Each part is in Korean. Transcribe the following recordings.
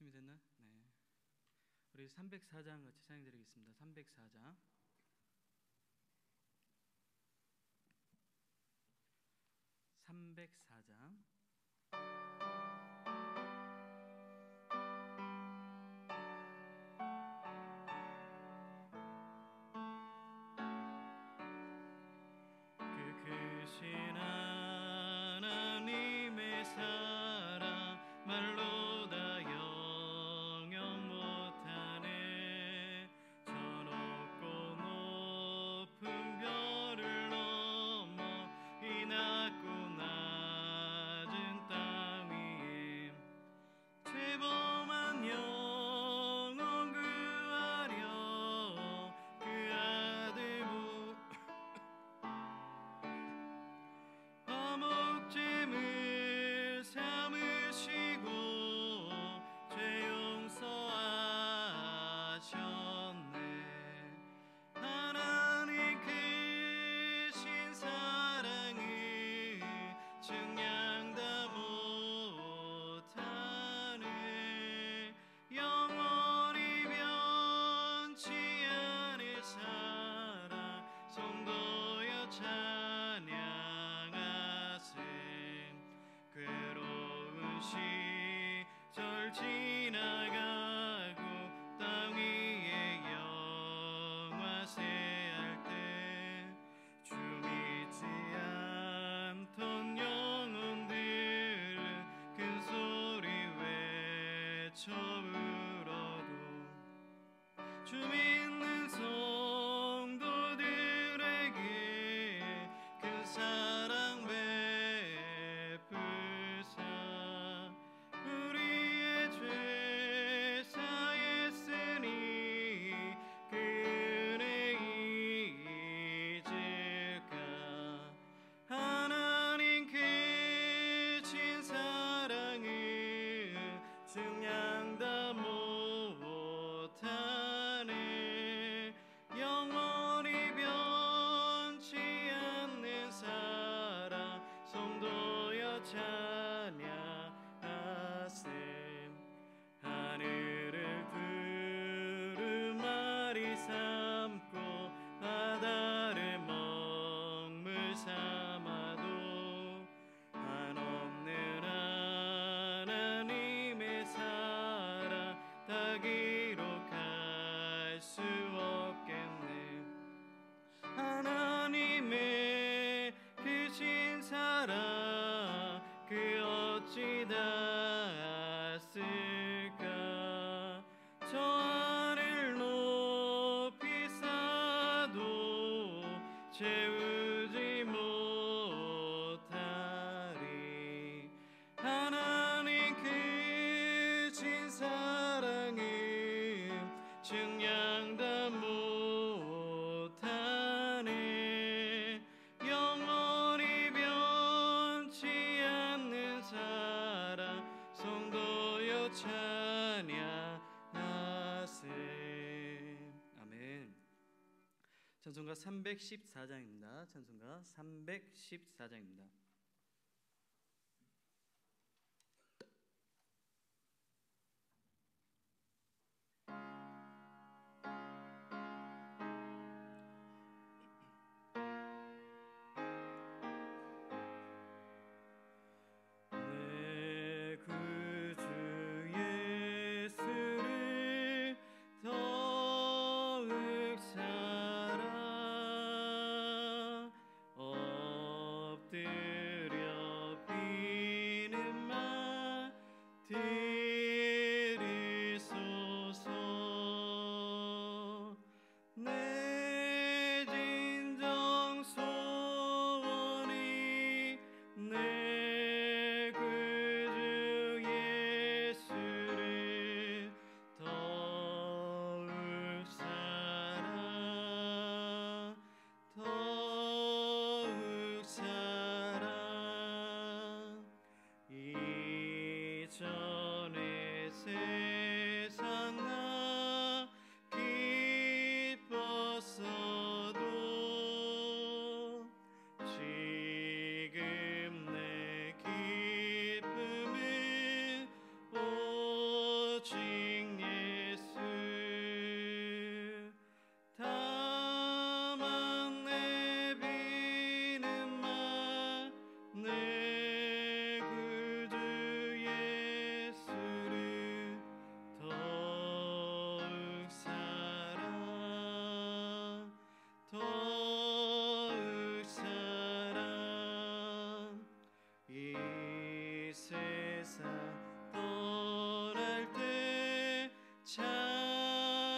준비됐나요? 네. 우리 304장 같이 찬양드리겠습니다. 304장. 304장. 크신 하나님의 사랑 말로 다 영영 못하네. 저 높고 높은 별을 넘어 이 낮고 낮은 땅 위에 죄범한 영혼 구하려 그 아들 화목제물 삼으시고 죄 용서하셨네. 하나님 크신 사랑을 증량 다 못하네. 영원히 변치 않을 사랑 성도여 찬양하세. 괴로운 시절 지나가고 땅 위에 영화세할 때 주 믿지 않던 영혼들은 큰 소리 외쳐 울어도 주 믿는 성도들에게 큰 사랑 베푸사 우리의 죄 사했으니 그 은혜 잊을까. 하나님 크신 사랑을 증량 다 못하네. 영원히 변치 않는 사랑 성도여 찬양하세. 하늘을 두루마리 삼고 바다를 먹물 삼아도 한없는 하나님의 사랑 다 기록할 수 없겠네. 하나님의 크신 사랑 그 어찌 닿았을까. 저 하늘 높이 쌓아도 채우지 못하리. 하나님 크신 사랑은 증량 다 못하네. 영원히 변치 않는 사랑 성도여 찬양하세. 아멘. 찬송가 314장입니다. 찬송가 314장입니다. 내 구주 예수를 더욱 사랑 엎드려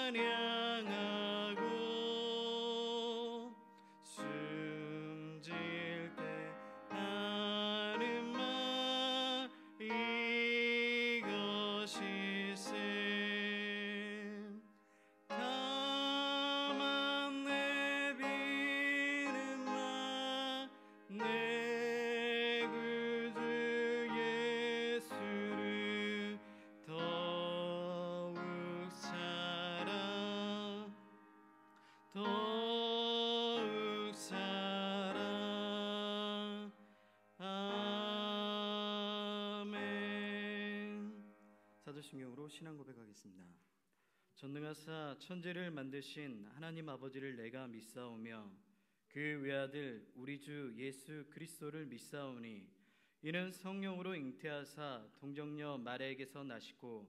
찬양하고 숨질 때 하는 말 이것일세. 다만 내비는 나 내 구주 예수를 더욱 사랑 더욱 사랑. 아멘. 사도신경으로 신앙 고백하겠습니다. 전능하사 천지를 만드신 하나님 아버지를 내가 믿사오며 그 외아들 우리 주 예수 그리스도를 믿사오니 이는 성령으로 잉태하사 동정녀 마리아에게서 나시고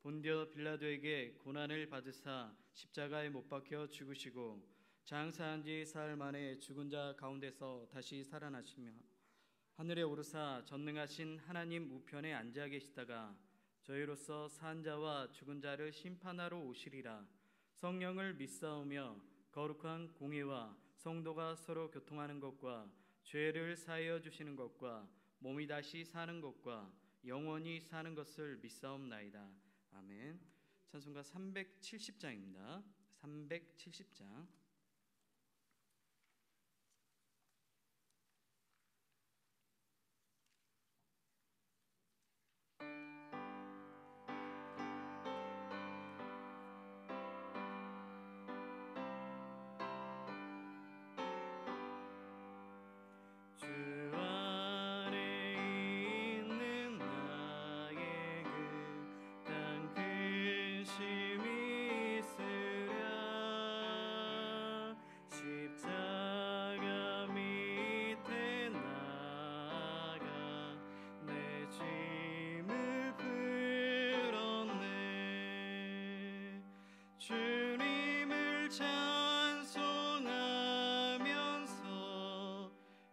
본디오 빌라도에게 고난을 받으사 십자가에 못 박혀 죽으시고 장사한 지 사흘 만에 죽은 자 가운데서 다시 살아나시며 하늘에 오르사 전능하신 하나님 우편에 앉아 계시다가 저희로서 산 자와 죽은 자를 심판하러 오시리라. 성령을 믿사오며 거룩한 공의와 성도가 서로 교통하는 것과 죄를 사하여 주시는 것과 몸이 다시 사는 것과 영원히 사는 것을 믿사옵나이다. 아멘. 찬송가 370장입니다. 370장. 주님을 찬송하면서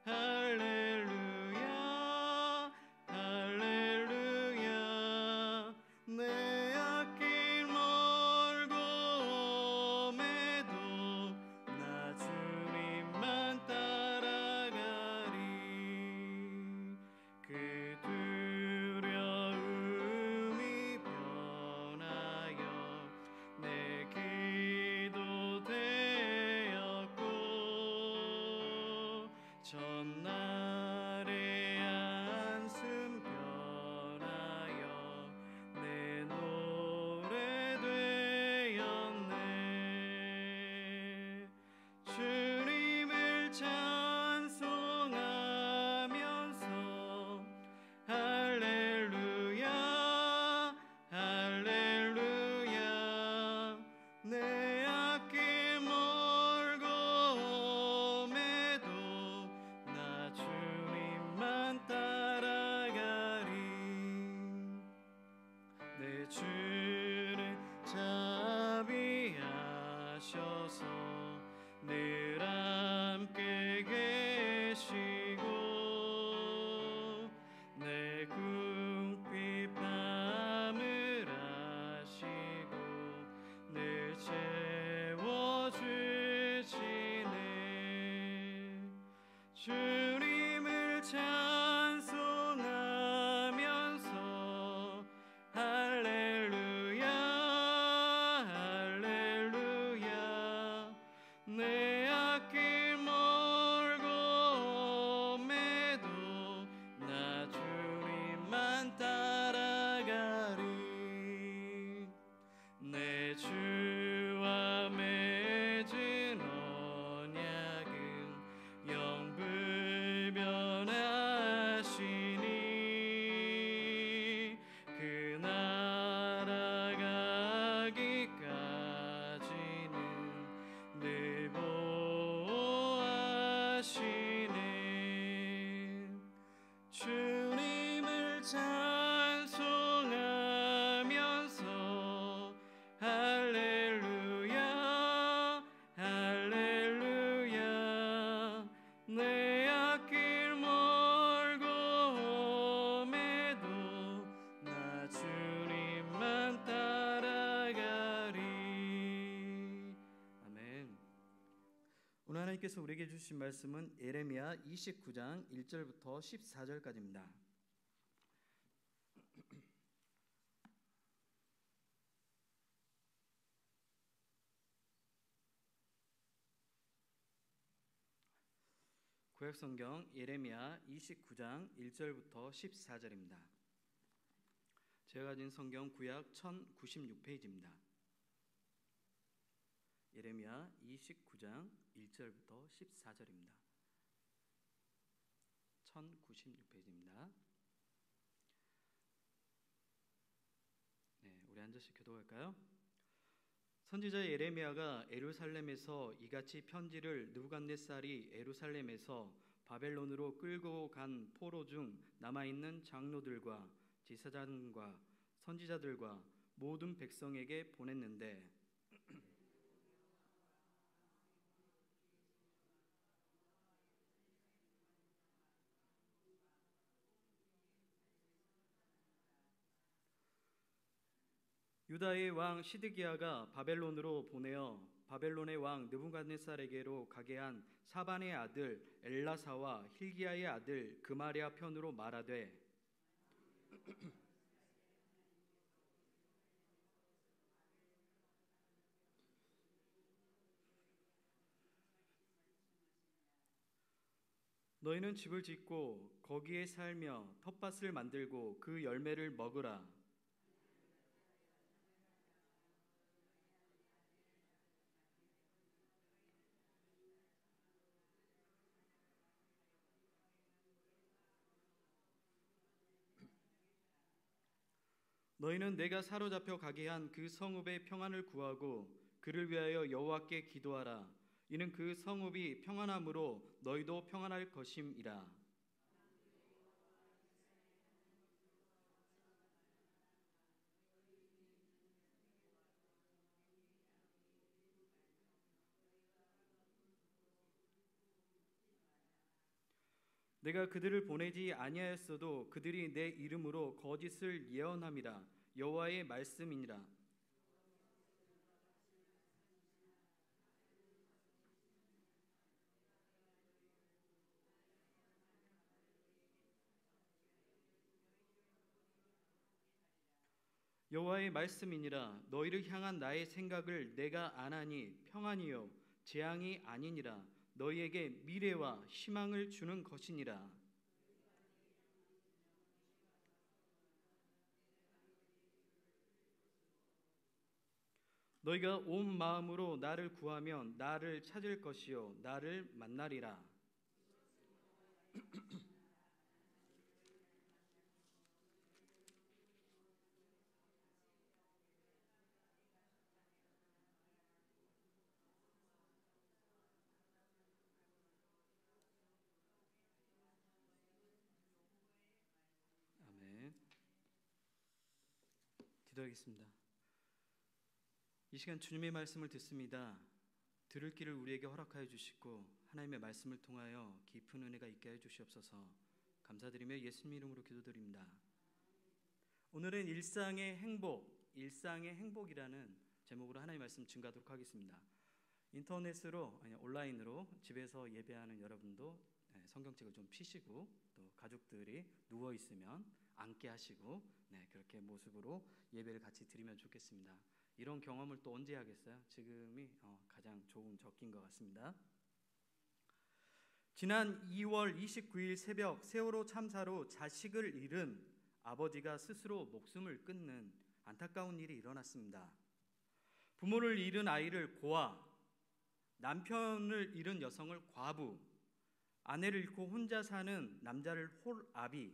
할렐루야 할렐루야. 내 앞길 멀고 험해도 나 주님만 따라가리. 그 두려움이 변하여 내 기도 되었고 전날의 한숨 변하여 내 노래 되었네. 주님을 찬송하면서 할렐루야 할렐루야. 내 앞길 멀고 험해도 나 주님만 따라가리. 내 주는 자비하셔서 늘 함께 계시고 내 궁핍함을 아시고 늘 채워주시네. 주님을 찬송하면서 할렐루야 할렐루야. 내 앞길 하나님께서 우리에게 주신 말씀은 예레미야 29장 1절부터 14절까지입니다. 구약성경 예레미야 29장 1절부터 14절입니다. 제가 가진 성경 구약 1096페이지입니다. 예레미야 29장 1절부터 14절입니다. 1096페이지입니다. 네, 우리 앉아서 교도할까요? 선지자 예레미야가 예루살렘에서 이같이 편지를 느부갓네살이 예루살렘에서 바벨론으로 끌고 간 포로 중 남아있는 장로들과 제사장과 선지자들과 모든 백성에게 보냈는데 유다의 왕 시드기야가 바벨론으로 보내어 바벨론의 왕 느부갓네살에게로 가게 한 사반의 아들 엘라사와 힐기야의 아들 그마랴 편으로 말하되 너희는 집을 짓고 거기에 살며 텃밭을 만들고 그 열매를 먹으라. 너희는 내가 사로잡혀 가게 한 그 성읍의 평안을 구하고 그를 위하여 여호와께 기도하라. 이는 그 성읍이 평안함으로 너희도 평안할 것임이라. 내가 그들을 보내지 아니하였어도 그들이 내 이름으로 거짓을 예언함이라. 여호와의 말씀이니라. 여호와의 말씀이니라. 너희를 향한 나의 생각을 내가 아나니 평안이요 재앙이 아니니라. 너희에게 미래와 희망을 주는 것이니라. 너희가 온 마음으로 나를 구하면 나를 찾을 것이요 나를 만나리라. 아멘. 기도하겠습니다. 이 시간 주님의 말씀을 듣습니다. 들을 길을 우리에게 허락하여 주시고 하나님의 말씀을 통하여 깊은 은혜가 있게 해 주시옵소서. 감사드리며 예수님 이름으로 기도드립니다. 오늘은 일상의 행복이라는 제목으로 하나님의 말씀 증거하도록 하겠습니다. 인터넷으로 온라인으로 집에서 예배하는 여러분도 성경책을 좀 피시고 또 가족들이 누워 있으면 앉게 하시고 그렇게 모습으로 예배를 같이 드리면 좋겠습니다. 이런 경험을 또 언제 하겠어요? 지금이 가장 좋은 적기인 것 같습니다. 지난 2월 29일 새벽 세월호 참사로 자식을 잃은 아버지가 스스로 목숨을 끊는 안타까운 일이 일어났습니다. 부모를 잃은 아이를 고아, 남편을 잃은 여성을 과부, 아내를 잃고 혼자 사는 남자를 홀아비.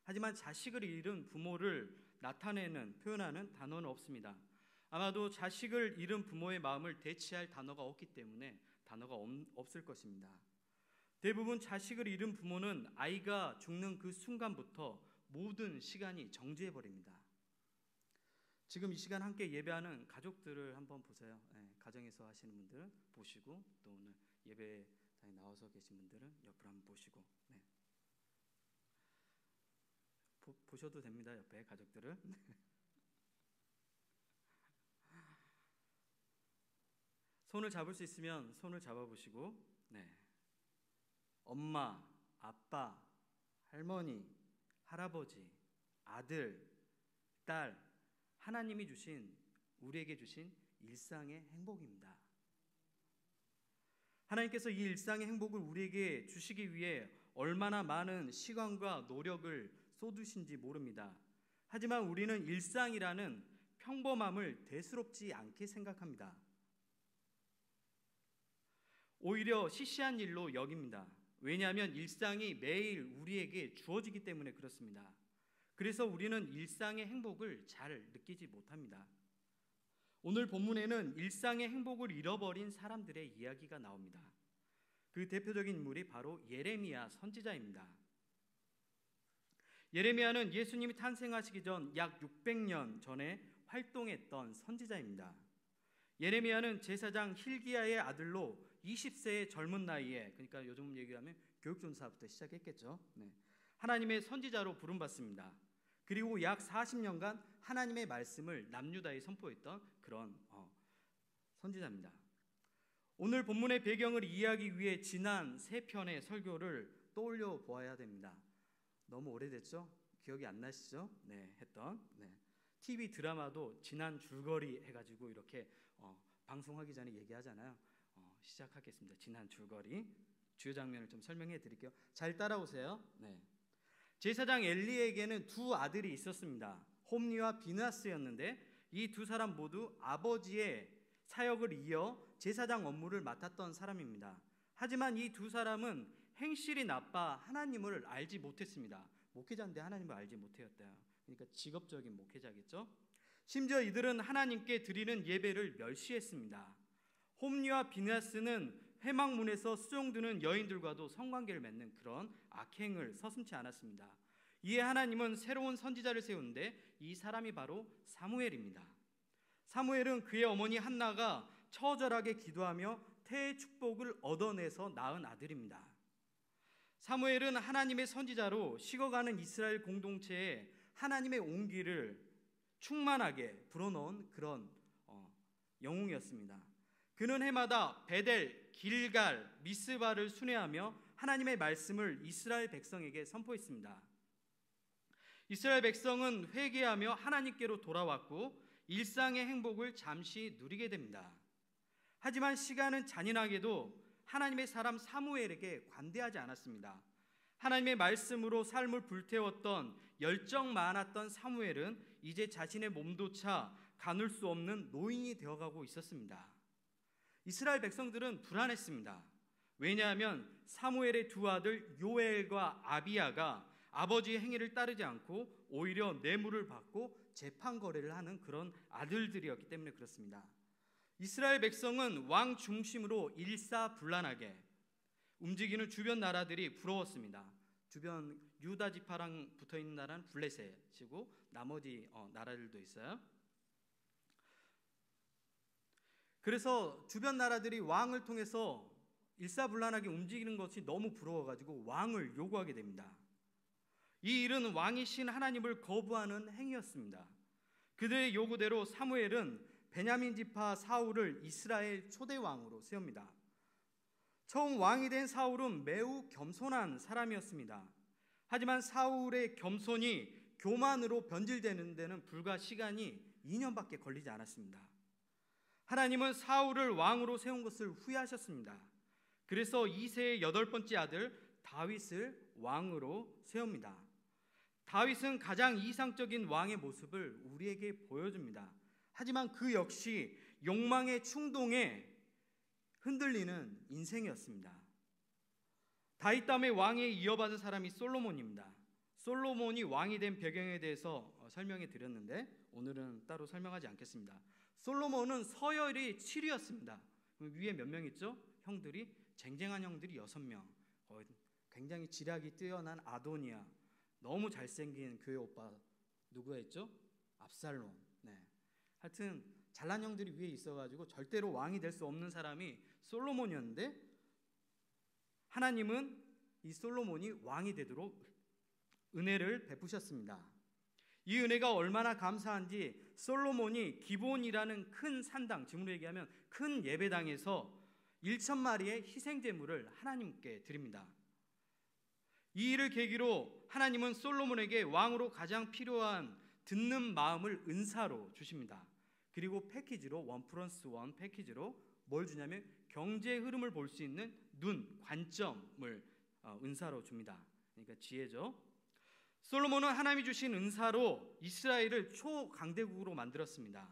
하지만 자식을 잃은 부모를 나타내는, 표현하는 단어는 없습니다. 아마도 자식을 잃은 부모의 마음을 대체할 단어가 없기 때문에 단어가 없을 것입니다. 대부분 자식을 잃은 부모는 아이가 죽는 그 순간부터 모든 시간이 정지해버립니다. 지금 이 시간 함께 예배하는 가족들을 한번 보세요. 가정에서 하시는 분들 보시고 또 오늘 예배장에 나와서 계신 분들은 옆으로 한번 보시고 보셔도 됩니다. 옆에 가족들을. 손을 잡을 수 있으면 손을 잡아보시고 네. 엄마, 아빠, 할머니, 할아버지, 아들, 딸, 하나님이 우리에게 주신 일상의 행복입니다. 하나님께서 이 일상의 행복을 우리에게 주시기 위해 얼마나 많은 시간과 노력을 쏟으신지 모릅니다. 하지만 우리는 일상이라는 평범함을 대수롭지 않게 생각합니다. 오히려 시시한 일로 여깁니다. 왜냐하면 일상이 매일 우리에게 주어지기 때문에 그렇습니다. 그래서 우리는 일상의 행복을 잘 느끼지 못합니다. 오늘 본문에는 일상의 행복을 잃어버린 사람들의 이야기가 나옵니다. 그 대표적인 인물이 바로 예레미야 선지자입니다. 예레미야는 예수님이 탄생하시기 전 약 600년 전에 활동했던 선지자입니다. 예레미야는 제사장 힐기야의 아들로 20세의 젊은 나이에, 그러니까 요즘 얘기하면 교육전사부터 시작했겠죠. 하나님의 선지자로 부름받습니다. 그리고 약 40년간 하나님의 말씀을 남유다에 선포했던 그런 선지자입니다. 오늘 본문의 배경을 이해하기 위해 지난 3편의 설교를 떠올려 보아야 됩니다. 너무 오래됐죠? 기억이 안 나시죠? 했던 TV 드라마도 지난 줄거리 해가지고 이렇게 방송하기 전에 얘기하잖아요. 시작하겠습니다. 지난 줄거리 주요 장면을 좀 설명해 드릴게요. 잘 따라오세요. 제사장 엘리에게는 2 아들이 있었습니다. 홈리와 비느하스였는데 이 2 사람 모두 아버지의 사역을 이어 제사장 업무를 맡았던 사람입니다. 하지만 이 2 사람은 행실이 나빠 하나님을 알지 못했습니다. 목회자인데 하나님을 알지 못했대요. 그러니까 직업적인 목회자겠죠. 심지어 이들은 하나님께 드리는 예배를 멸시했습니다. 홈리와 비느하스는 회막문에서 수종드는 여인들과도 성관계를 맺는 그런 악행을 서슴지 않았습니다. 이에 하나님은 새로운 선지자를 세우는데 이 사람이 바로 사무엘입니다. 사무엘은 그의 어머니 한나가 처절하게 기도하며 태의 축복을 얻어내서 낳은 아들입니다. 사무엘은 하나님의 선지자로 식어가는 이스라엘 공동체에 하나님의 온기를 충만하게 불어넣은 그런 영웅이었습니다. 그는 해마다 베델, 길갈, 미스바를 순회하며 하나님의 말씀을 이스라엘 백성에게 선포했습니다. 이스라엘 백성은 회개하며 하나님께로 돌아왔고 일상의 행복을 잠시 누리게 됩니다. 하지만 시간은 잔인하게도 하나님의 사람 사무엘에게 관대하지 않았습니다. 하나님의 말씀으로 삶을 불태웠던 열정 많았던 사무엘은 이제 자신의 몸도차 가눌 수 없는 노인이 되어가고 있었습니다. 이스라엘 백성들은 불안했습니다. 왜냐하면 사무엘의 2 아들 요엘과 아비야가 아버지의 행위를 따르지 않고 오히려 뇌물을 받고 재판 거래를 하는 그런 아들들이었기 때문에 그렇습니다. 이스라엘 백성은 왕 중심으로 일사불란하게 움직이는 주변 나라들이 부러웠습니다. 주변 유다 지파랑 붙어있는 나라는 블레셋이고 나머지 나라들도 있어요. 그래서 주변 나라들이 왕을 통해서 일사불란하게 움직이는 것이 너무 부러워가지고 왕을 요구하게 됩니다. 이 일은 왕이신 하나님을 거부하는 행위였습니다. 그들의 요구대로 사무엘은 베냐민 지파 사울을 이스라엘 초대 왕으로 세웁니다. 처음 왕이 된 사울은 매우 겸손한 사람이었습니다. 하지만 사울의 겸손이 교만으로 변질되는 데는 불과 시간이 2년밖에 걸리지 않았습니다. 하나님은 사울을 왕으로 세운 것을 후회하셨습니다. 그래서 2세의 8번째 아들 다윗을 왕으로 세웁니다. 다윗은 가장 이상적인 왕의 모습을 우리에게 보여줍니다. 하지만 그 역시 욕망의 충동에 흔들리는 인생이었습니다. 다윗 다음에 왕에 이어받은 사람이 솔로몬입니다. 솔로몬이 왕이 된 배경에 대해서 설명해 드렸는데 오늘은 따로 설명하지 않겠습니다. 솔로몬은 서열이 7위였습니다. 위에 몇 명 있죠? 형들이 쟁쟁한 형들이 6명. 굉장히 지략이 뛰어난 아도니아, 너무 잘생긴 교회 오빠 누구였죠? 압살롬. 하여튼 잘난 형들이 위에 있어가지고 절대로 왕이 될 수 없는 사람이 솔로몬이었는데 하나님은 이 솔로몬이 왕이 되도록 은혜를 베푸셨습니다. 이 은혜가 얼마나 감사한지 솔로몬이 기본이라는 큰 산당, 지금으로 얘기하면 큰 예배당에서 1,000마리의 희생 제물을 하나님께 드립니다. 이 일을 계기로 하나님은 솔로몬에게 왕으로 가장 필요한 듣는 마음을 은사로 주십니다. 그리고 패키지로 1+1 패키지로 뭘 주냐면 경제 흐름을 볼 수 있는 눈, 관점을 은사로 줍니다. 그러니까 지혜죠. 솔로몬은 하나님이 주신 은사로 이스라엘을 초강대국으로 만들었습니다.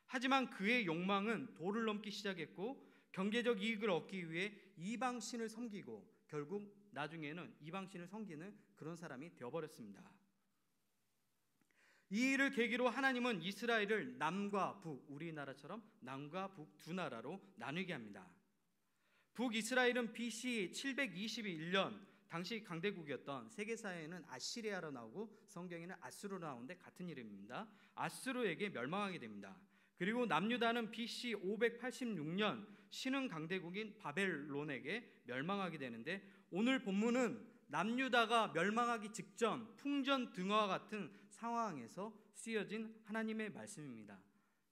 하지만 그의 욕망은 도를 넘기 시작했고 경제적 이익을 얻기 위해 이방신을 섬기고 결국 나중에는 이방신을 섬기는 그런 사람이 되어버렸습니다. 이 일을 계기로 하나님은 이스라엘을 남과 북, 우리나라처럼 남과 북 두 나라로 나누게 합니다. 북이스라엘은 BC 721년 당시 강대국이었던, 세계사에는 아시리아로 나오고 성경에는 아수르로 나오는데 같은 이름입니다. 아수르에게 멸망하게 됩니다. 그리고 남유다는 BC 586년 신흥 강대국인 바벨론에게 멸망하게 되는데, 오늘 본문은 남유다가 멸망하기 직전 풍전등화와 같은 상황에서 쓰여진 하나님의 말씀입니다.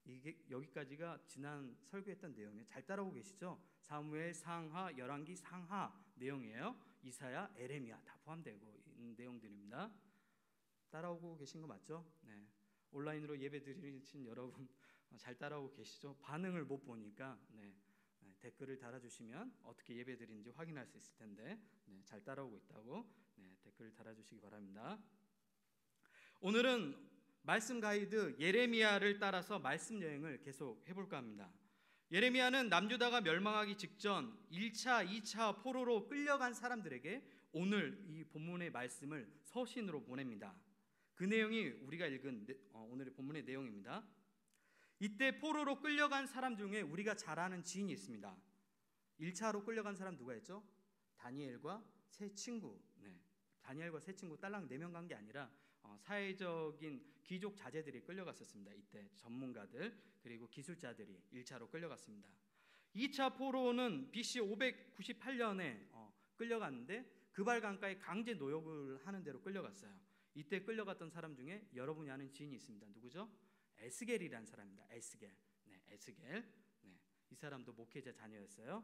이게 여기까지가 지난 설교했던 내용이에요. 잘 따라오고 계시죠? 사무엘 상하, 열왕기 상하 내용이에요. 이사야, 에레미야 다 포함되고 있는 내용들입니다. 따라오고 계신 거 맞죠? 네. 온라인으로 예배 드리신 여러분 잘 따라오고 계시죠? 반응을 못 보니까 댓글을 달아주시면 어떻게 예배 드리는지 확인할 수 있을 텐데 잘 따라오고 있다고 댓글을 달아주시기 바랍니다. 오늘은 말씀 가이드 예레미야를 따라서 말씀 여행을 계속 해볼까 합니다. 예레미야는 남유다가 멸망하기 직전 1차, 2차 포로로 끌려간 사람들에게 오늘 이 본문의 말씀을 서신으로 보냅니다. 그 내용이 우리가 읽은 오늘의 본문의 내용입니다. 이때 포로로 끌려간 사람 중에 우리가 잘 아는 지인이 있습니다. 1차로 끌려간 사람 누가 있죠? 다니엘과 세 친구. 다니엘과 세 친구 딸랑 4명 간 게 아니라 사회적인 귀족 자제들이 끌려갔었습니다. 이때 전문가들 그리고 기술자들이 1차로 끌려갔습니다. 2차 포로는 BC 598년에 끌려갔는데 그발 강가에 강제 노역을 하는 대로 끌려갔어요. 이때 끌려갔던 사람 중에 여러분이 아는 지인이 있습니다. 누구죠? 에스겔이라는 사람입니다. 에스겔. 에스겔. 이 사람도 목회자 자녀였어요.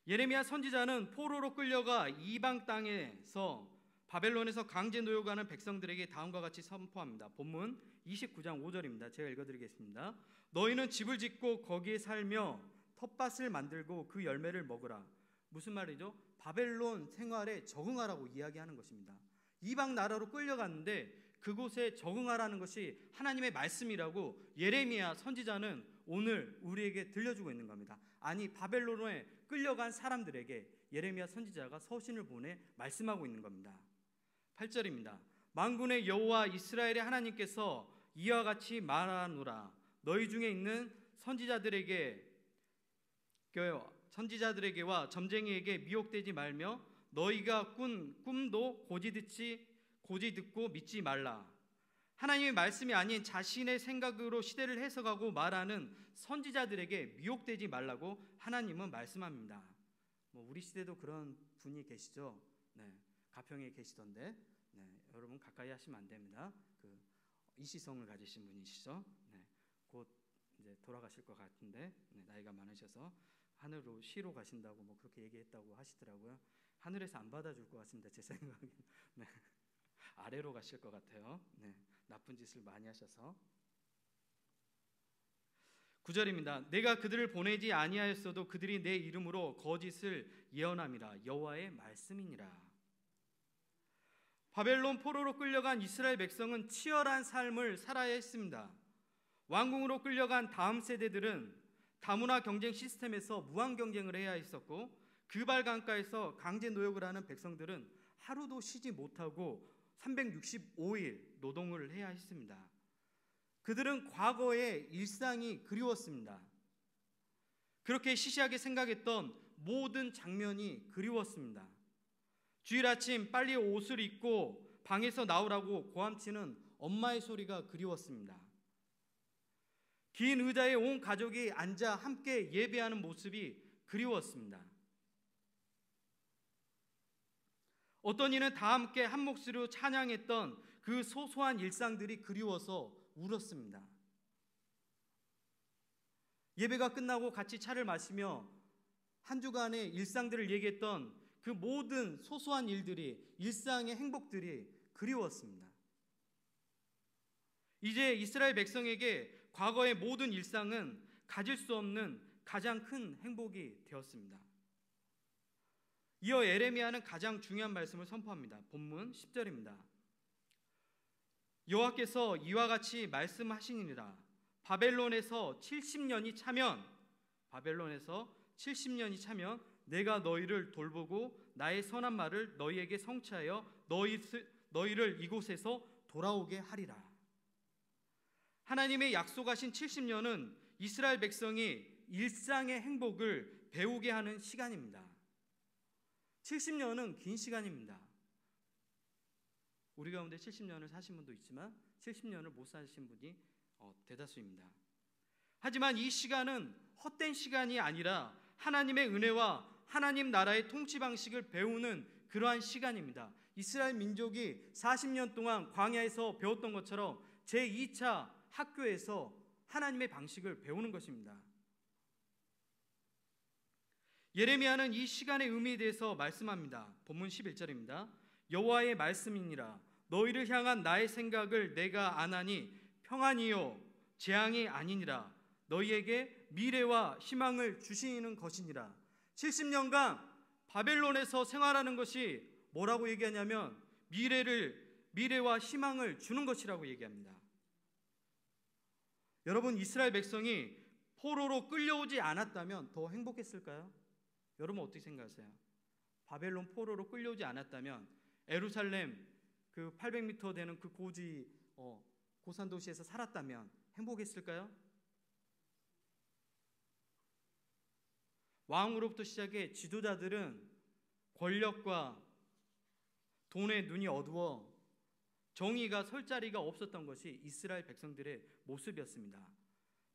예레미야 선지자는 포로로 끌려가 이방 땅에서 바벨론에서 강제 노역하는 백성들에게 다음과 같이 선포합니다. 본문 29장 5절입니다. 제가 읽어드리겠습니다. 너희는 집을 짓고 거기에 살며 텃밭을 만들고 그 열매를 먹으라. 무슨 말이죠? 바벨론 생활에 적응하라고 이야기하는 것입니다. 이방 나라로 끌려갔는데 그곳에 적응하라는 것이 하나님의 말씀이라고 예레미야 선지자는 오늘 우리에게 들려주고 있는 겁니다. 아니, 바벨론에 끌려간 사람들에게 예레미야 선지자가 서신을 보내 말씀하고 있는 겁니다. 8절입니다. 만군의 여호와 이스라엘의 하나님께서 이와 같이 말하노라. 너희 중에 있는 선지자들에게와 점쟁이에게 미혹되지 말며 너희가 꾼 꿈도 고지 듣고 믿지 말라. 하나님의 말씀이 아닌 자신의 생각으로 시대를 해석하고 말하는 선지자들에게 미혹되지 말라고 하나님은 말씀합니다. 우리 시대도 그런 분이 계시죠? 가평에 계시던데 여러분 가까이 하시면 안 됩니다. 이시성을 가지신 분이시죠? 곧 이제 돌아가실 것 같은데 나이가 많으셔서 하늘로 쉬러 가신다고 그렇게 얘기했다고 하시더라고요. 하늘에서 안 받아줄 것 같습니다. 제 생각에는. 아래로 가실 것 같아요. 나쁜 짓을 많이 하셔서. 9절입니다. 내가 그들을 보내지 아니하였어도 그들이 내 이름으로 거짓을 예언함이라. 여호와의 말씀이니라. 바벨론 포로로 끌려간 이스라엘 백성은 치열한 삶을 살아야 했습니다. 왕궁으로 끌려간 다음 세대들은 다문화 경쟁 시스템에서 무한 경쟁을 해야 했었고 그발 강가에서 강제 노역을 하는 백성들은 하루도 쉬지 못하고 365일 노동을 해야 했습니다. 그들은 과거의 일상이 그리웠습니다. 그렇게 시시하게 생각했던 모든 장면이 그리웠습니다. 주일 아침 빨리 옷을 입고 방에서 나오라고 고함치는 엄마의 소리가 그리웠습니다. 긴 의자에 온 가족이 앉아 함께 예배하는 모습이 그리웠습니다. 어떤 이는 다 함께 한 몫으로 찬양했던 그 소소한 일상들이 그리워서 울었습니다. 예배가 끝나고 같이 차를 마시며 한 주간의 일상들을 얘기했던 그 모든 소소한 일들이, 일상의 행복들이 그리웠습니다. 이제 이스라엘 백성에게 과거의 모든 일상은 가질 수 없는 가장 큰 행복이 되었습니다. 이어 예레미야는 가장 중요한 말씀을 선포합니다. 본문 10절입니다. 여호와께서 이와 같이 말씀하시니라. 바벨론에서 70년이 차면 내가 너희를 돌보고 나의 선한 말을 너희에게 성취하여 너희를 이곳에서 돌아오게 하리라. 하나님의 약속하신 70년은 이스라엘 백성이 일상의 행복을 배우게 하는 시간입니다. 70년은 긴 시간입니다. 우리 가운데 70년을 사신 분도 있지만 70년을 못 사신 분이 대다수입니다. 하지만 이 시간은 헛된 시간이 아니라 하나님의 은혜와 하나님 나라의 통치 방식을 배우는 그러한 시간입니다. 이스라엘 민족이 40년 동안 광야에서 배웠던 것처럼 제2차 학교에서 하나님의 방식을 배우는 것입니다. 예레미야는 이 시간의 의미에 대해서 말씀합니다. 본문 11절입니다. 여호와의 말씀이니라. 너희를 향한 나의 생각을 내가 아나니 평안이요 재앙이 아니니라. 너희에게 미래와 희망을 주시는 것이니라. 70년간 바벨론에서 생활하는 것이 뭐라고 얘기하냐면 미래와 희망을 주는 것이라고 얘기합니다. 여러분, 이스라엘 백성이 포로로 끌려오지 않았다면 더 행복했을까요? 여러분 어떻게 생각하세요? 바벨론 포로로 끌려오지 않았다면 예루살렘 그 800m 되는 그 고산 도시에서 살았다면 행복했을까요? 왕으로부터 시작해 지도자들은 권력과 돈에 눈이 어두워 정의가 설 자리가 없었던 것이 이스라엘 백성들의 모습이었습니다.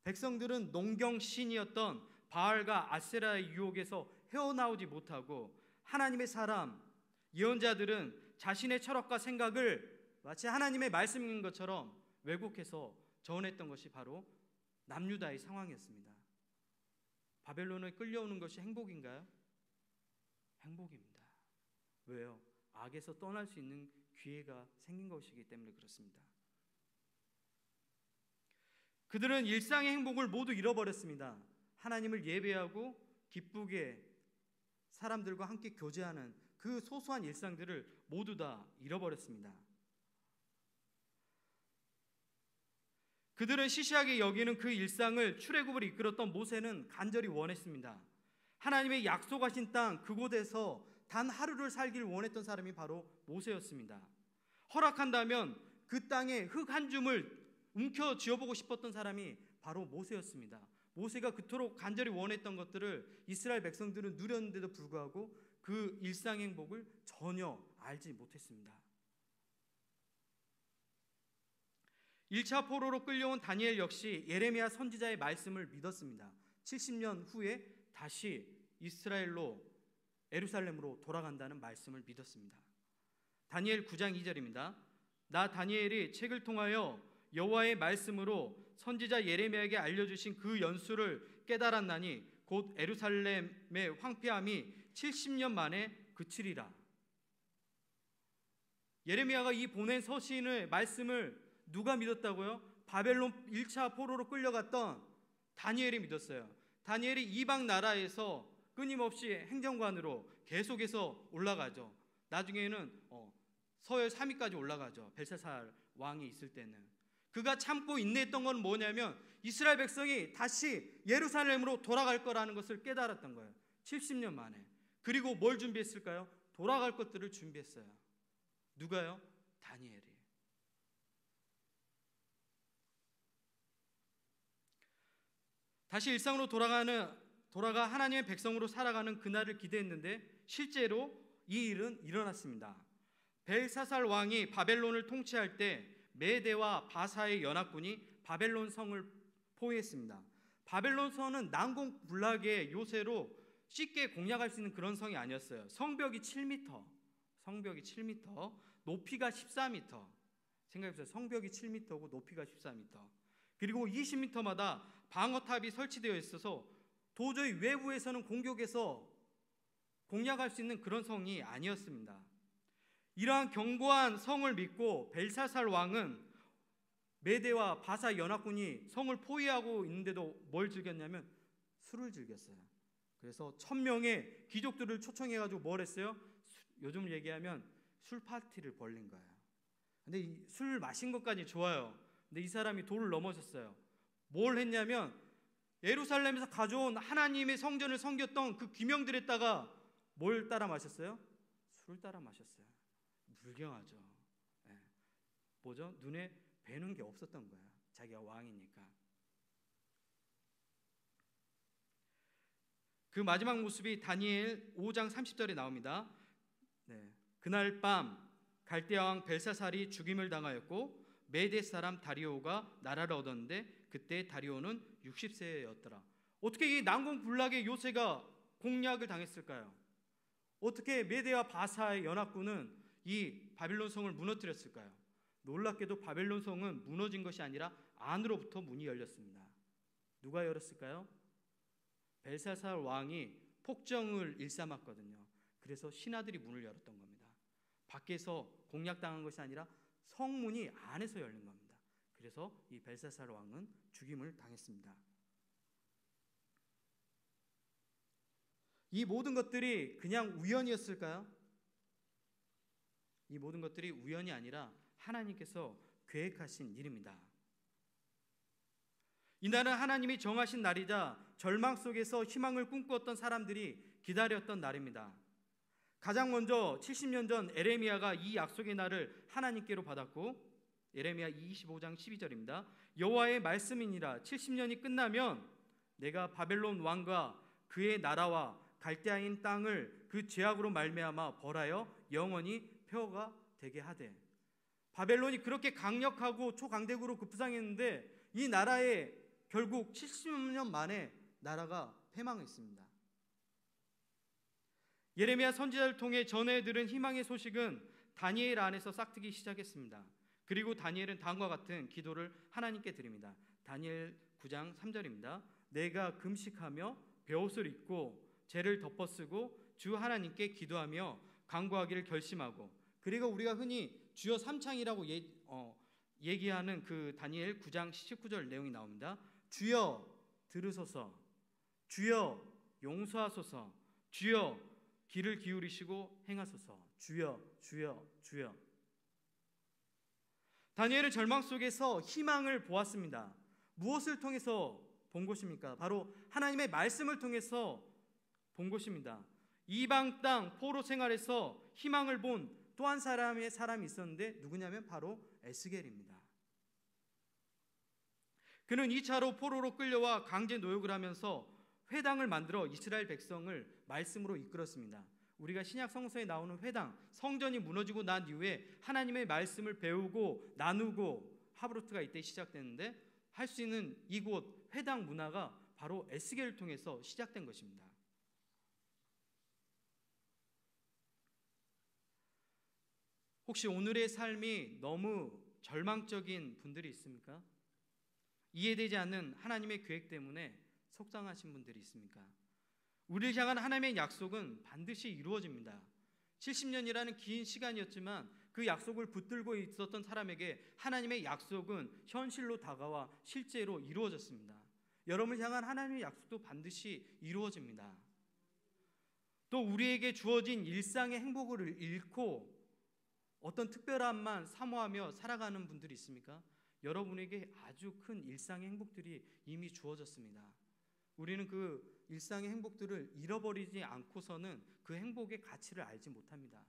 백성들은 농경신이었던 바알과 아세라의 유혹에서 헤어나오지 못하고 하나님의 사람, 예언자들은 자신의 철학과 생각을 마치 하나님의 말씀인 것처럼 왜곡해서 전했던 것이 바로 남유다의 상황이었습니다. 바벨론을 끌려오는 것이 행복인가요? 행복입니다. 왜요? 악에서 떠날 수 있는 기회가 생긴 것이기 때문에 그렇습니다. 그들은 일상의 행복을 모두 잃어버렸습니다. 하나님을 예배하고 기쁘게 사람들과 함께 교제하는 그 소소한 일상들을 모두 다 잃어버렸습니다. 그들은 시시하게 여기는 그 일상을 출애굽을 이끌었던 모세는 간절히 원했습니다. 하나님의 약속하신 땅 그곳에서 단 하루를 살기를 원했던 사람이 바로 모세였습니다. 허락한다면 그 땅에 흙 한 줌을 움켜쥐어보고 싶었던 사람이 바로 모세였습니다. 모세가 그토록 간절히 원했던 것들을 이스라엘 백성들은 누렸는데도 불구하고 그 일상 행복을 전혀 알지 못했습니다. 1차 포로로 끌려온 다니엘 역시 예레미야 선지자의 말씀을 믿었습니다. 70년 후에 다시 예루살렘으로 돌아간다는 말씀을 믿었습니다. 다니엘 9장 2절입니다. 나 다니엘이 책을 통하여 여호와의 말씀으로 선지자 예레미야에게 알려주신 그 연수를 깨달았나니 곧 예루살렘의 황폐함이 70년 만에 그치리라. 예레미야가 이 보낸 서신의 말씀을 누가 믿었다고요? 바벨론 1차 포로로 끌려갔던 다니엘이 믿었어요. 다니엘이 이방 나라에서 끊임없이 행정관으로 계속해서 올라가죠. 나중에는 서열 3위까지 올라가죠. 벨사살 왕이 있을 때는. 그가 참고 인내했던 건 뭐냐면 이스라엘 백성이 다시 예루살렘으로 돌아갈 거라는 것을 깨달았던 거예요. 70년 만에. 그리고 뭘 준비했을까요? 돌아갈 것들을 준비했어요. 누가요? 다니엘이. 다시 일상으로 돌아가 하나님의 백성으로 살아가는 그날을 기대했는데 실제로 이 일은 일어났습니다. 벨사살 왕이 바벨론을 통치할 때 메대와 바사의 연합군이 바벨론 성을 포위했습니다. 바벨론 성은 난공불락의 요새로 쉽게 공략할 수 있는 그런 성이 아니었어요. 성벽이 7m, 높이가 14m. 생각해보세요. 성벽이 7m고 높이가 14m. 그리고 20m마다 방어탑이 설치되어 있어서 도저히 외부에서는 공격해서 공략할 수 있는 그런 성이 아니었습니다. 이러한 견고한 성을 믿고 벨사살 왕은 메대와 바사 연합군이 성을 포위하고 있는데도 뭘 즐겼냐면 술을 즐겼어요. 그래서 1000명의 귀족들을 초청해가지고 뭘 했어요? 요즘 얘기하면 술 파티를 벌린 거예요. 근데 이 술 마신 것까지 좋아요. 근데 이 사람이 도를 넘어섰어요. 뭘 했냐면 예루살렘에서 가져온 하나님의 성전을 섬겼던 그 귀명들에다가 뭘 따라 마셨어요? 술을 따라 마셨어요. 불경하죠. 네. 뭐죠? 눈에 뵈는 게 없었던 거야. 자기가 왕이니까. 그 마지막 모습이 다니엘 5장 30절에 나옵니다. 네. 그날 밤 갈대아 왕 벨사살이 죽임을 당하였고 메대 사람 다리오가 나라를 얻었는데 그때 다리오는 60세였더라. 어떻게 이 난공불락의 요새가 공략을 당했을까요? 어떻게 메대와 바사의 연합군은 이 바빌론 성을 무너뜨렸을까요? 놀랍게도 바벨론 성은 무너진 것이 아니라 안으로부터 문이 열렸습니다. 누가 열었을까요? 벨사살 왕이 폭정을 일삼았거든요. 그래서 신하들이 문을 열었던 겁니다. 밖에서 공략당한 것이 아니라 성문이 안에서 열린 겁니다. 그래서 이 벨사살 왕은 죽임을 당했습니다. 이 모든 것들이 그냥 우연이었을까요? 이 모든 것들이 우연이 아니라 하나님께서 계획하신 일입니다. 이날은 하나님이 정하신 날이자 절망 속에서 희망을 꿈꾸었던 사람들이 기다렸던 날입니다. 가장 먼저 70년 전 에레미야가 이 약속의 날을 하나님께로 받았고, 에레미야 25장 12절입니다. 여호와의 말씀이니라 70년이 끝나면 내가 바벨론 왕과 그의 나라와 갈대아인 땅을 그 죄악으로 말미암아 벌하여 영원히 폐허가 되게 하되. 바벨론이 그렇게 강력하고 초강대국으로 급부상했는데 이 나라에 결국 70년 만에 나라가 패망했습니다. 예레미야 선지자를 통해 전해 들은 희망의 소식은 다니엘 안에서 싹트기 시작했습니다. 그리고 다니엘은 다음과 같은 기도를 하나님께 드립니다. 다니엘 9장 3절입니다. 내가 금식하며 베옷을 입고 죄를 덮어쓰고 주 하나님께 기도하며 간구하기를 결심하고, 그리고 우리가 흔히 주여 삼창이라고 얘기하는 그 다니엘 9장 19절 내용이 나옵니다. 주여 들으소서, 주여 용서하소서, 주여 귀를 기울이시고 행하소서, 주여 주여 주여. 다니엘은 절망 속에서 희망을 보았습니다. 무엇을 통해서 본 것입니까? 바로 하나님의 말씀을 통해서 본 것입니다. 이방 땅 포로 생활에서 희망을 본 또 한 사람이 있었는데 누구냐면 바로 에스겔입니다. 그는 2차로 포로로 끌려와 강제 노역을 하면서 회당을 만들어 이스라엘 백성을 말씀으로 이끌었습니다. 우리가 신약 성서에 나오는 회당, 성전이 무너지고 난 이후에 하나님의 말씀을 배우고 나누고 하브루트가 이때 시작됐는데, 할 수 있는 이곳 회당 문화가 바로 에스겔을 통해서 시작된 것입니다. 혹시 오늘의 삶이 너무 절망적인 분들이 있습니까? 이해되지 않는 하나님의 계획 때문에 속상하신 분들이 있습니까? 우리를 향한 하나님의 약속은 반드시 이루어집니다. 70년이라는 긴 시간이었지만 그 약속을 붙들고 있었던 사람에게 하나님의 약속은 현실로 다가와 실제로 이루어졌습니다. 여러분을 향한 하나님의 약속도 반드시 이루어집니다. 또 우리에게 주어진 일상의 행복을 잃고 어떤 특별함만 사모하며 살아가는 분들이 있습니까? 여러분에게 아주 큰 일상의 행복들이 이미 주어졌습니다. 우리는 그 일상의 행복들을 잃어버리지 않고서는 그 행복의 가치를 알지 못합니다.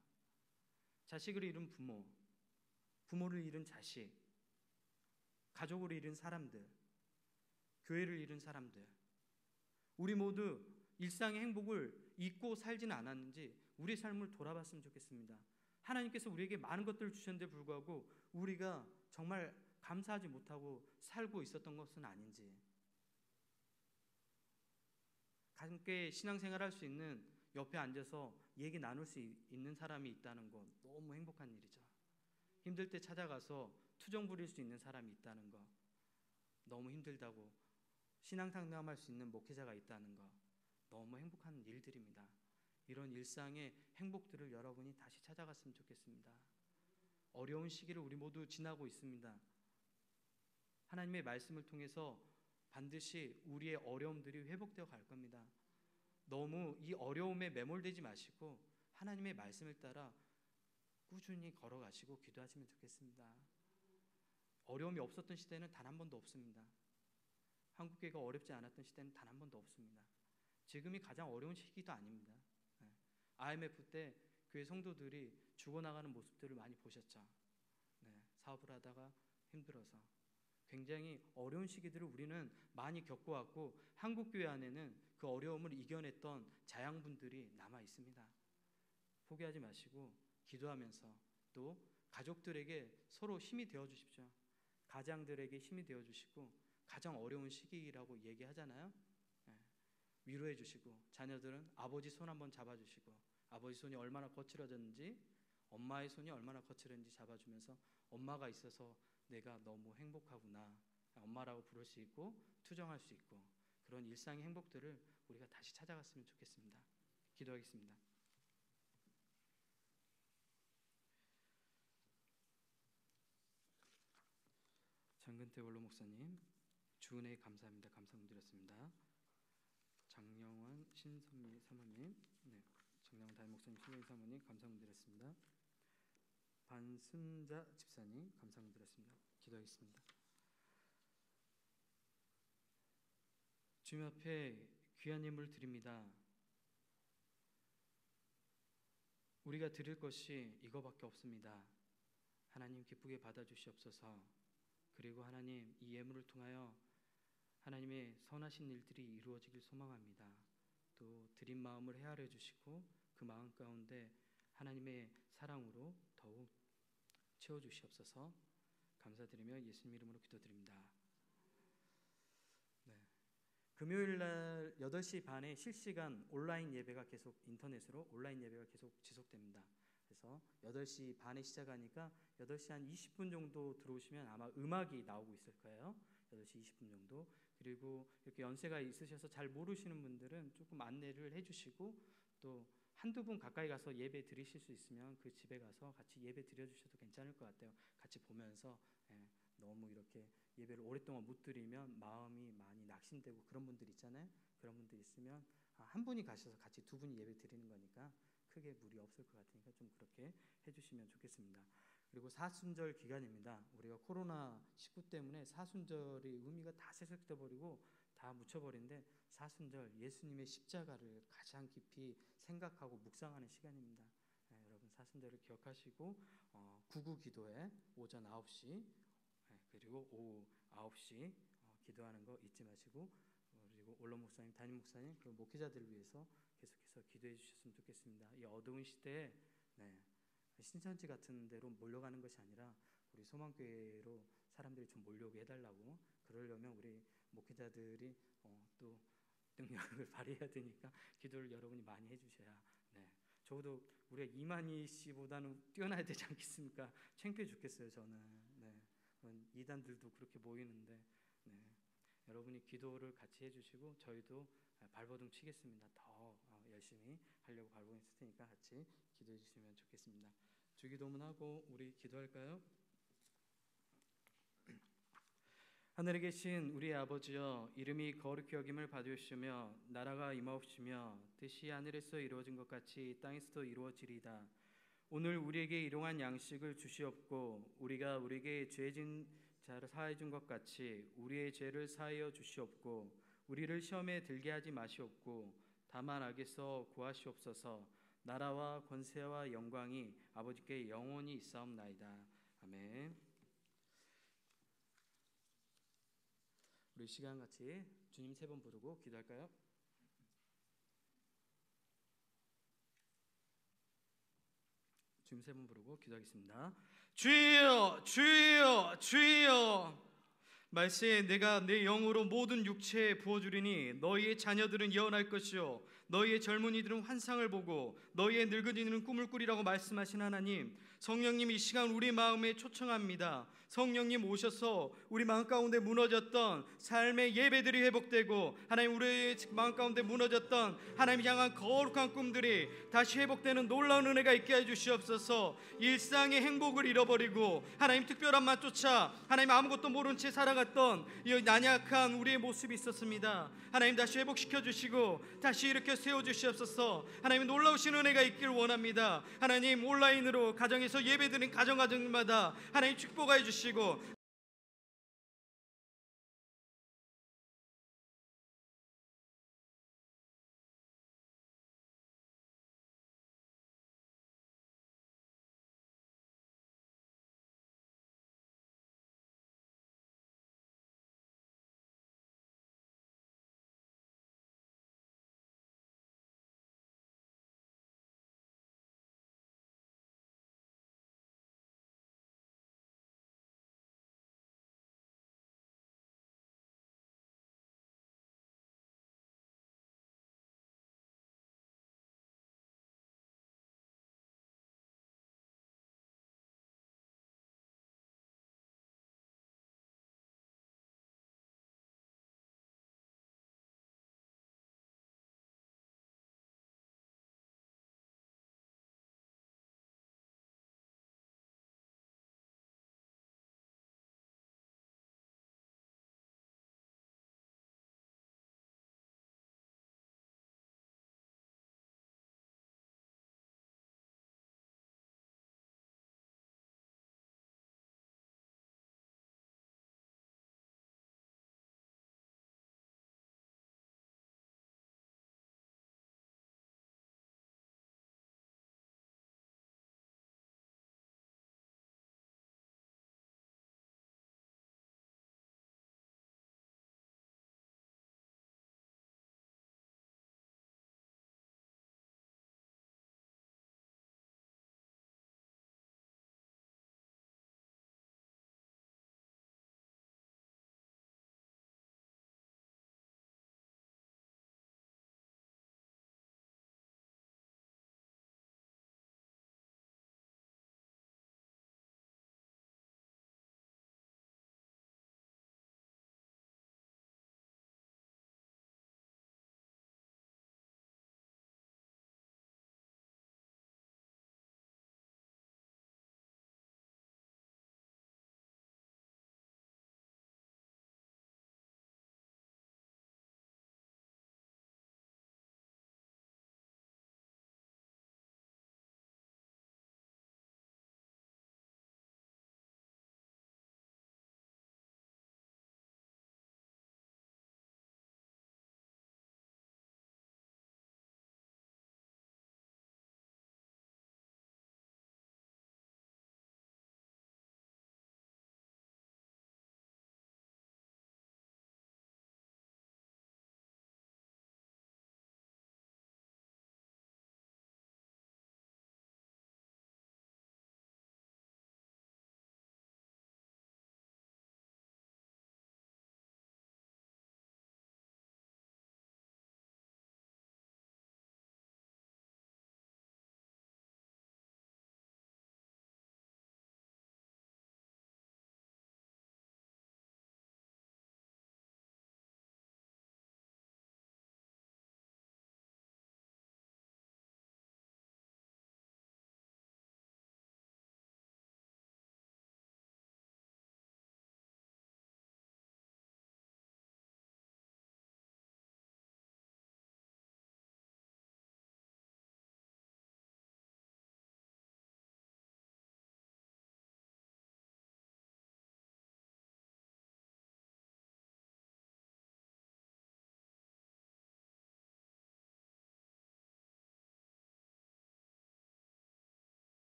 자식을 잃은 부모, 부모를 잃은 자식, 가족을 잃은 사람들, 교회를 잃은 사람들, 우리 모두 일상의 행복을 잊고 살지는 않았는지 우리 삶을 돌아봤으면 좋겠습니다. 하나님께서 우리에게 많은 것들을 주셨는데 불구하고 우리가 정말 감사하지 못하고 살고 있었던 것은 아닌지, 함께 신앙생활 할 수 있는 옆에 앉아서 얘기 나눌 수 있는 사람이 있다는 건 너무 행복한 일이죠. 힘들 때 찾아가서 투정 부릴 수 있는 사람이 있다는 거 너무 힘들다고 신앙 상담할 수 있는 목회자가 있다는 거 너무 행복한 일들입니다. 이런 일상의 행복들을 여러분이 다시 찾아갔으면 좋겠습니다. 어려운 시기를 우리 모두 지나고 있습니다. 하나님의 말씀을 통해서 반드시 우리의 어려움들이 회복되어 갈 겁니다. 너무 이 어려움에 매몰되지 마시고 하나님의 말씀을 따라 꾸준히 걸어가시고 기도하시면 좋겠습니다. 어려움이 없었던 시대는 단 한 번도 없습니다. 한국교회가 어렵지 않았던 시대는 단 한 번도 없습니다. 지금이 가장 어려운 시기도 아닙니다. IMF 때 교회 성도들이 죽어나가는 모습들을 많이 보셨죠. 사업을 하다가 힘들어서 굉장히 어려운 시기들을 우리는 많이 겪어왔고 한국교회 안에는 그 어려움을 이겨냈던 자양분들이 남아 있습니다. 포기하지 마시고 기도하면서 또 가족들에게 서로 힘이 되어 주십시오. 가장들에게 힘이 되어 주시고 가장 어려운 시기라고 얘기하잖아요. 위로해 주시고 자녀들은 아버지 손 한번 잡아주시고 아버지 손이 얼마나 거칠어졌는지 엄마의 손이 얼마나 거칠었는지 잡아주면서 엄마가 있어서 내가 너무 행복하구나 엄마라고 부를 수 있고 투정할 수 있고 그런 일상의 행복들을 우리가 다시 찾아갔으면 좋겠습니다. 기도하겠습니다. 장근태 원로 목사님 주은혜 감사합니다. 감사드렸습니다. 장영환 신선미 사모님, 장영환 담임 목사님, 신선미 사모님 감사드렸습니다. 반순자 집사님 감사드렸습니다. 기도하겠습니다. 주님 앞에 귀한 예물 드립니다. 우리가 드릴 것이 이거밖에 없습니다. 하나님 기쁘게 받아주시옵소서. 그리고 하나님 이 예물을 통하여 하나님의 선하신 일들이 이루어지길 소망합니다. 또 드린 마음을 헤아려 주시고 그 마음 가운데 하나님의 사랑으로 더욱 채워주시옵소서. 감사드리며 예수님 이름으로 기도드립니다. 금요일날 8시 반에 실시간 온라인 예배가 계속 인터넷으로 온라인 예배가 계속 지속됩니다. 그래서 8시 반에 시작하니까 8시 한 20분 정도 들어오시면 아마 음악이 나오고 있을 거예요. 8시 20분 정도. 그리고 이렇게 연세가 있으셔서 잘 모르시는 분들은 조금 안내를 해주시고 또 한두 분 가까이 가서 예배 드리실 수 있으면 그 집에 가서 같이 예배 드려주셔도 괜찮을 것 같아요. 같이 보면서 너무 이렇게 예배를 오랫동안 못 드리면 마음이 많이 낙심되고 그런 분들 있잖아요. 그런 분들 있으면 한 분이 가셔서 같이 두 분이 예배 드리는 거니까 크게 무리 없을 것 같으니까 좀 그렇게 해주시면 좋겠습니다. 그리고 사순절 기간입니다. 우리가 코로나19 때문에 사순절의 의미가 다 세색돼 버리고 다 묻혀버린데 사순절 예수님의 십자가를 가장 깊이 생각하고 묵상하는 시간입니다. 여러분 사순절을 기억하시고 구구 기도회 오전 9시 그리고 오후 9시 기도하는 거 잊지 마시고 그리고 원로 목사님, 담임 목사님 그리고 목회자들을 위해서 계속해서 기도해 주셨으면 좋겠습니다. 이 어두운 시대에 신천지 같은 데로 몰려가는 것이 아니라 우리 소망교회로 사람들이 좀 몰려오게 해달라고 그러려면 우리 목회자들이 또 능력을 발휘해야 되니까 기도를 여러분이 많이 해주셔야 적어도 우리가 이만희 씨보다는 뛰어나야 되지 않겠습니까? 창피해 죽겠어요 저는. 이단들도 그렇게 모이는데 여러분이 기도를 같이 해주시고 저희도 발버둥 치겠습니다. 더 열심히 하려고 발버둥 칠 테니까 같이 기도해 주시면 좋겠습니다. 주기도문 하고 우리 기도할까요? 하늘에 계신 우리 아버지여 이름이 거룩히 여김을 받으시며 나라가 임하옵시며 뜻이 하늘에서 이루어진 것 같이 땅에서도 이루어지리이다. 오늘 우리에게 일용할 양식을 주시옵고 우리가 우리에게 죄진 자를 사하여 준 것 같이 우리의 죄를 사하여 주시옵고 우리를 시험에 들게 하지 마시옵고 다만 악에서 구하시옵소서. 나라와 권세와 영광이 아버지께 영원히 있사옵나이다. 아멘. 우리 시간 같이 주님 3번 부르고 기도할까요? 주님 3번 부르고 기도하겠습니다. 주여 주여 주여 말세에 내가 내 영으로 모든 육체에 부어주리니 너희의 자녀들은 예언할 것이요 너희의 젊은이들은 환상을 보고 너희의 늙은이들은 꿈을 꾸리라고 말씀하신 하나님, 성령님 이 시간 우리 마음에 초청합니다. 성령님 오셔서 우리 마음 가운데 무너졌던 삶의 예배들이 회복되고, 하나님 우리의 마음 가운데 무너졌던 하나님 향한 거룩한 꿈들이 다시 회복되는 놀라운 은혜가 있게 해주시옵소서. 일상의 행복을 잃어버리고 하나님 특별한 맛 쫓아 하나님 아무것도 모른 채 살아갔던 이 난약한 우리의 모습이 있었습니다. 하나님 다시 회복시켜 주시고 다시 일으켜 세워주시옵소서. 하나님 놀라우신 은혜가 있길 원합니다. 하나님 온라인으로 가정에서 예배드린 가정마다 하나님 축복하여 주시고